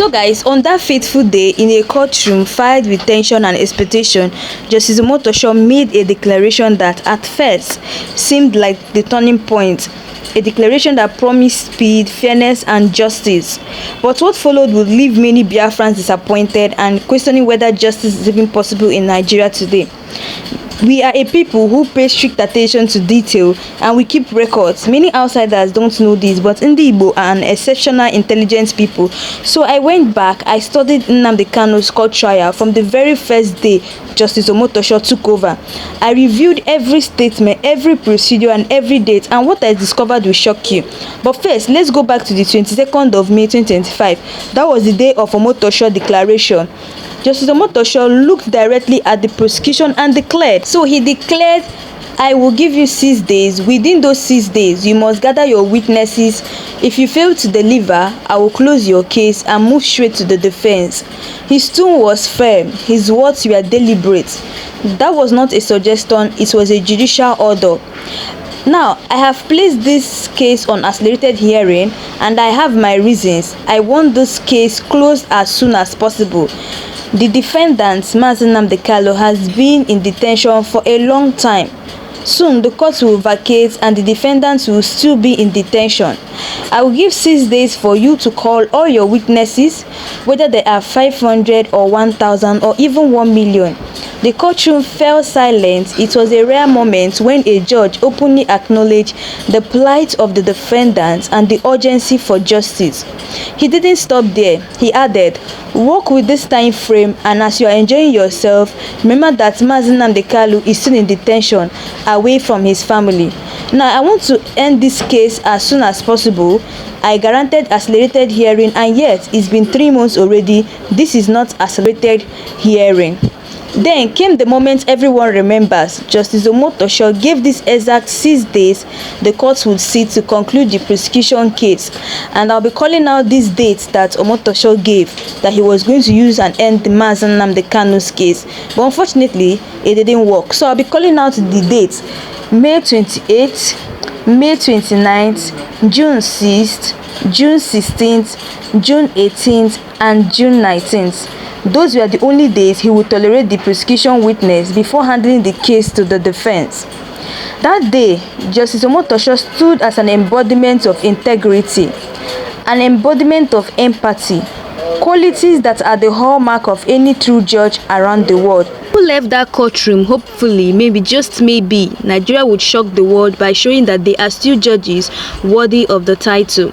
So guys, on that fateful day in a courtroom filled with tension and expectation, Justice Omotosho made a declaration that at first seemed like the turning point, a declaration that promised speed, fairness and justice. But what followed would leave many Biafrans disappointed and questioning whether justice is even possible in Nigeria today. We are a people who pay strict attention to detail and we keep records. Many outsiders don't know this, but Ndi Igbo are an exceptional intelligent people. So I went back, I studied Nnamdi Kanu's court trial from the very first day Justice Omotosho took over. I reviewed every statement, every procedure and every date, and what I discovered will shock you. But first, let's go back to the 22nd of May 2025. That was the day of Omotosho declaration. Justice Omotosho looked directly at the prosecution and declared. So he declared, I will give you 6 days. Within those 6 days, you must gather your witnesses. If you fail to deliver, I will close your case and move straight to the defense. His tone was firm. His words were deliberate. That was not a suggestion, it was a judicial order. Now, I have placed this case on accelerated hearing and I have my reasons. I want this case closed as soon as possible. The defendant, Mazi Nnamdi Kanu, has been in detention for a long time. Soon, the court will vacate and the defendants will still be in detention. I will give 6 days for you to call all your witnesses, whether they are 500 or 1,000 or even 1 million. The courtroom fell silent. It was a rare moment when a judge openly acknowledged the plight of the defendants and the urgency for justice. He didn't stop there. He added, work with this time frame, and as you are enjoying yourself, remember that Mazi Nnamdi Kanu is still in detention, away from his family. Now, I want to end this case as soon as possible. I granted accelerated hearing, and yet it's been 3 months already. This is not accelerated hearing. Then came the moment everyone remembers. Justice Omotosho gave this exact 6 days the court would sit to conclude the prosecution case. And I'll be calling out these dates that Omotosho gave, that he was going to use and end the Mazi Nnamdi Kanu's case. But unfortunately, it didn't work. So I'll be calling out the dates. May 28th, May 29th, June 6th, June 16th, June 18th, and June 19th. Those were the only days he would tolerate the prosecution witness before handling the case to the defense. That day, Justice Omotosho stood as an embodiment of integrity, an embodiment of empathy, qualities that are the hallmark of any true judge around the world. Who left that courtroom, hopefully, maybe just maybe, Nigeria would shock the world by showing that they are still judges worthy of the title.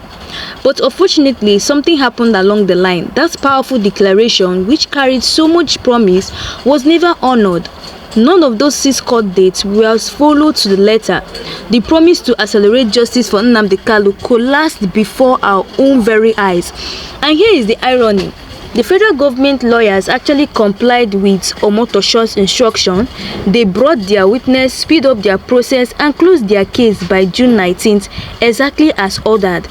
But unfortunately, something happened along the line. That powerful declaration, which carried so much promise, was never honored. None of those 6 court dates were followed to the letter. The promise to accelerate justice for Nnamdi Kanu collapsed before our own very eyes. And here is the irony. The federal government lawyers actually complied with Omotosho's instruction. They brought their witness, speed up their process, and closed their case by June 19th, exactly as ordered.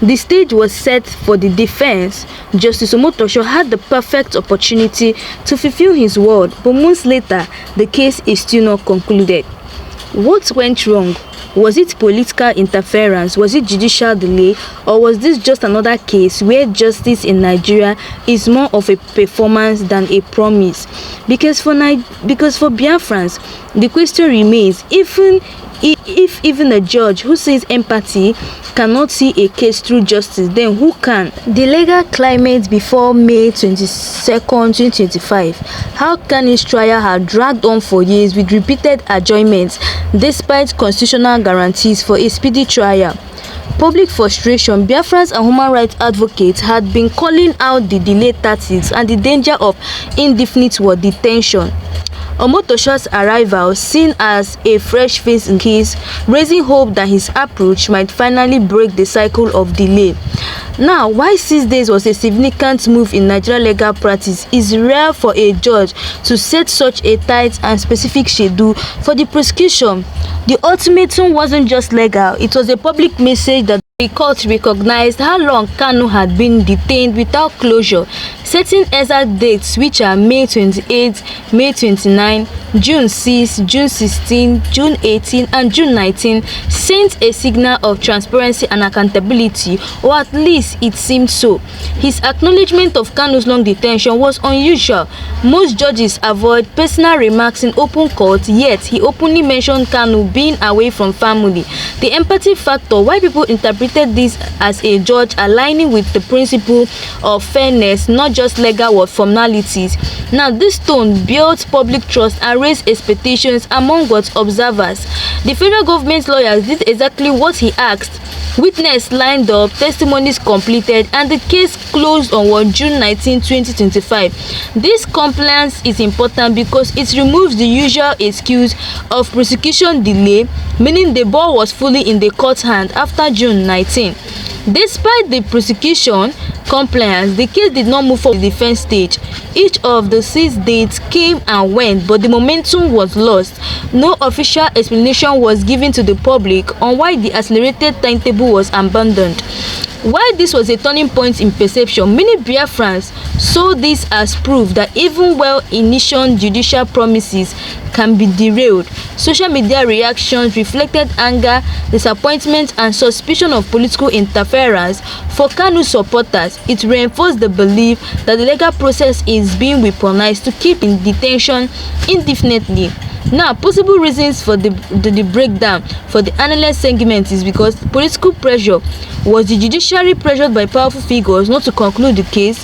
The stage was set for the defense. Justice Omotosho had the perfect opportunity to fulfill his word, but months later, the case is still not concluded. What went wrong? Was it political interference? Was it judicial delay? Or was this just another case where justice in Nigeria is more of a performance than a promise? Because for Biafrans, the question remains, if even a judge who says empathy cannot see a case through justice, then who can? The legal climate before May 22nd, 2025. How can his trial have dragged on for years with repeated adjournments despite constitutional guarantees for a speedy trial? Public frustration. Biafrans and human rights advocates had been calling out the delayed tactics and the danger of indefinite detention. Omotosho's arrival, seen as a fresh face in case, raising hope that his approach might finally break the cycle of delay. Now, why 6 days was a significant move in Nigerian legal practice is rare for a judge to set such a tight and specific schedule for the prosecution. The ultimatum wasn't just legal, it was a public message that the court recognized how long Kanu had been detained without closure, setting exact dates which are May 28, May 29, June 6, June 16, June 18, and June 19, sent a signal of transparency and accountability, or at least least it seemed so. His acknowledgement of Kanu's long detention was unusual. Most judges avoid personal remarks in open court, yet he openly mentioned Kanu being away from family. The empathy factor, why people interpreted this as a judge aligning with the principle of fairness, not just legal formalities. Now, this tone built public trust and raised expectations among what observers. The federal government lawyers did exactly what he asked. Witnesses lined up, testimonies completed, and the case closed on June 19, 2025. This compliance is important because it removes the usual excuse of prosecution delay, meaning the ball was fully in the court's hand after June 19. Despite the prosecution compliance, the case did not move forward to the defense stage. Each of the 6 dates came and went, but the momentum was lost. No official explanation was given to the public on why the accelerated timetable was abandoned. While this was a turning point in perception, many Biafrans saw this as proof that even well-intentioned judicial promises can be derailed. Social media reactions reflected anger, disappointment, and suspicion of political interference. For Kanu supporters, it reinforced the belief that the legal process is being weaponized to keep in detention indefinitely. Now, possible reasons for the breakdown for the analyst segment is because political pressure. Was the judiciary pressured by powerful figures not to conclude the case?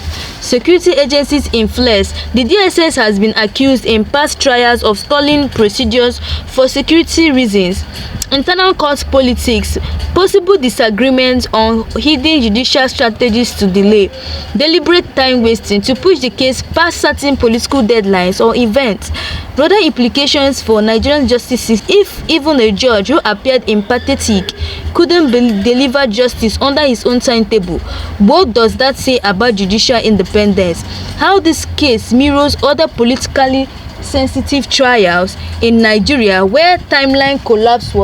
Security agencies influence. The DSS has been accused in past trials of stalling procedures for security reasons. Internal court politics. Possible disagreements on hidden judicial strategies to delay. Deliberate time wasting to push the case past certain political deadlines or events. Broader implications for Nigerian justice system. If even a judge who appeared empathetic couldn't deliver justice under his own timetable, what does that say about judicial independence? How this case mirrors other politically sensitive trials in Nigeria where timeline collapsed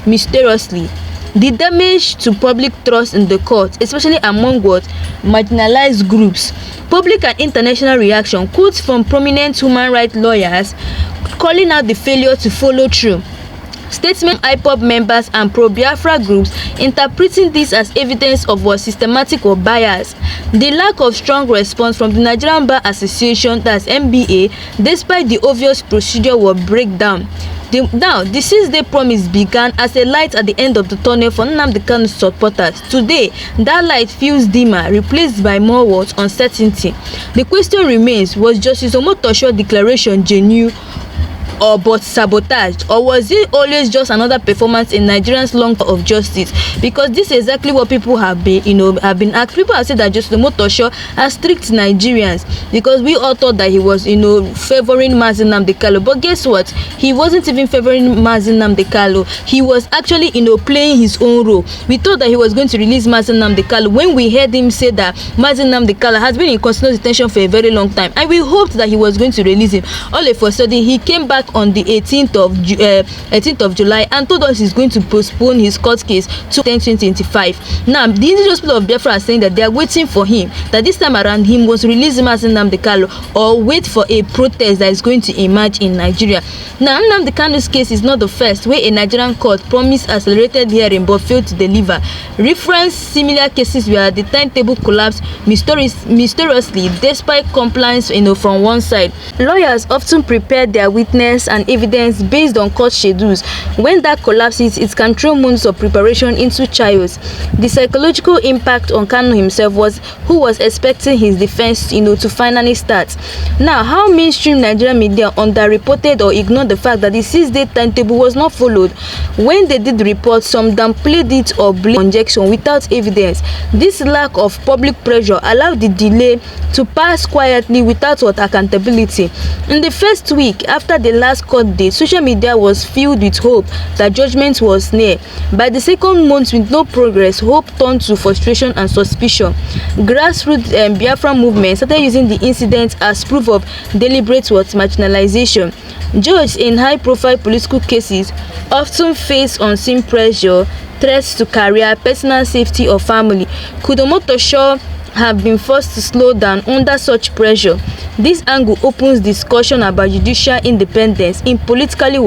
mysteriously. The damage to public trust in the court, especially among marginalized groups. Public and international reaction. Quotes from prominent human rights lawyers calling out the failure to follow through. Statement IPOB members and pro-Biafra groups interpreting this as evidence of systematic bias. The lack of strong response from the Nigerian Bar Association, that's NBA, despite the obvious procedural breakdown. Now, the 6-day promise began as a light at the end of the tunnel for Nnamdi Kanu supporters. Today, that light feels dimmer, replaced by more uncertainty. The question remains, was Justice Omotosho's declaration genuine or but sabotaged, or was it always just another performance in Nigerians' long of justice? Because this is exactly what people have been asked. People have said that Justice Omotosho has tricked Nigerians because we all thought that he was favoring Mazi Nnamdi Kanu, but guess what? He wasn't even favoring Mazi Nnamdi Kanu. He was actually playing his own role. We thought that he was going to release Mazi Nnamdi Kanu when we heard him say that Mazi Nnamdi Kanu has been in continuous detention for a very long time, and we hoped that he was going to release him. All of a sudden, he came back on the 18th of July and told us he's going to postpone his court case to 2025. Now, the indigenous people of Biafra are saying that they are waiting for him, that this time around he must release Mazi Nnamdi Kanu or wait for a protest that is going to emerge in Nigeria. Now, Nnamdi Kanu's case is not the first where a Nigerian court promised accelerated hearing but failed to deliver. Reference similar cases where the timetable collapsed mysteriously despite compliance from one side. Lawyers often prepare their witness and evidence based on court schedules. When that collapses, it can throw months of preparation into chaos. The psychological impact on Kanu himself who was expecting his defense to finally start. Now, how mainstream Nigerian media underreported or ignored the fact that the 6-day timetable was not followed. When they did report, some downplayed it or blamed conjecture without evidence. This lack of public pressure allowed the delay to pass quietly without accountability. In the first week after the last court date, social media was filled with hope that judgment was near. By the second month with no progress, hope turned to frustration and suspicion. Grassroots Biafra movement started using the incident as proof of deliberate marginalization. Judges in high-profile political cases often face unseen pressure, threats to career, personal safety, or family. Could Omotosho have been forced to slow down under such pressure? This angle opens discussion about judicial independence in politically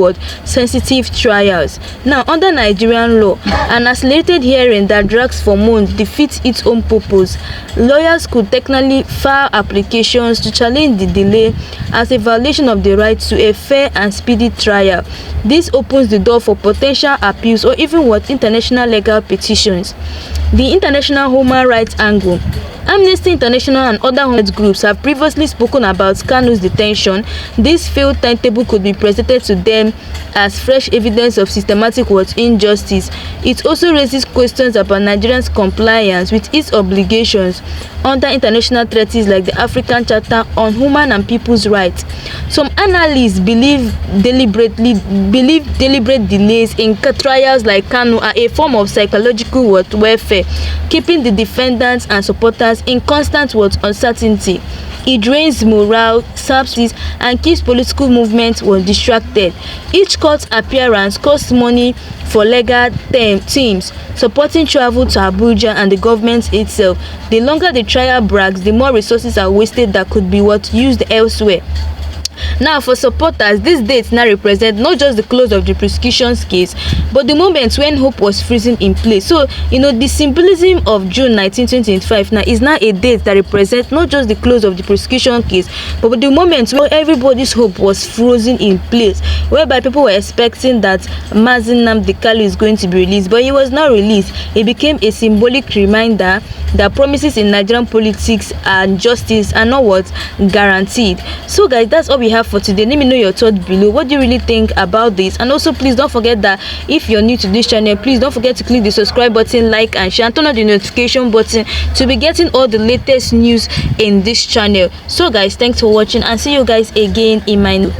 sensitive trials. Now, under Nigerian law, an accelerated hearing that drags for months defeats its own purpose. Lawyers could technically file applications to challenge the delay as a violation of the right to a fair and speedy trial. This opens the door for potential appeals or even international legal petitions. The international human rights angle. Amnesty International and other human rights groups have previously spoken about Kanu's detention. This failed timetable could be presented to them as fresh evidence of systematic injustice. It also raises questions about Nigeria's compliance with its obligations under international treaties like the African Charter on Human and People's Rights. Some analysts believe deliberate delays in trials like Kanu are a form of psychological warfare, keeping the defendants and supporters in constant uncertainty. It drains morale, saps it, and keeps political movements distracted. Each court appearance costs money for legal teams supporting travel to Abuja and the government itself. The longer the trial drags, the more resources are wasted that could be used elsewhere. Now, for supporters, these dates now represent not just the close of the prosecution case, but the moment when hope was freezing in place. So, the symbolism of June 19, 2025 now is now a date that represents not just the close of the prosecution case, but the moment when everybody's hope was frozen in place, whereby people were expecting that Mazi Nnamdi Kanu is going to be released, but he was not released. It became a symbolic reminder that promises in Nigerian politics and justice are not guaranteed. So, guys, that's all we have for today. Let me know your thoughts below. What do you really think about this? And also, please don't forget that if you're new to this channel, please don't forget to click the subscribe button, like and share, and turn on the notification button to be getting all the latest news in this channel. So guys, thanks for watching, and see you guys again in my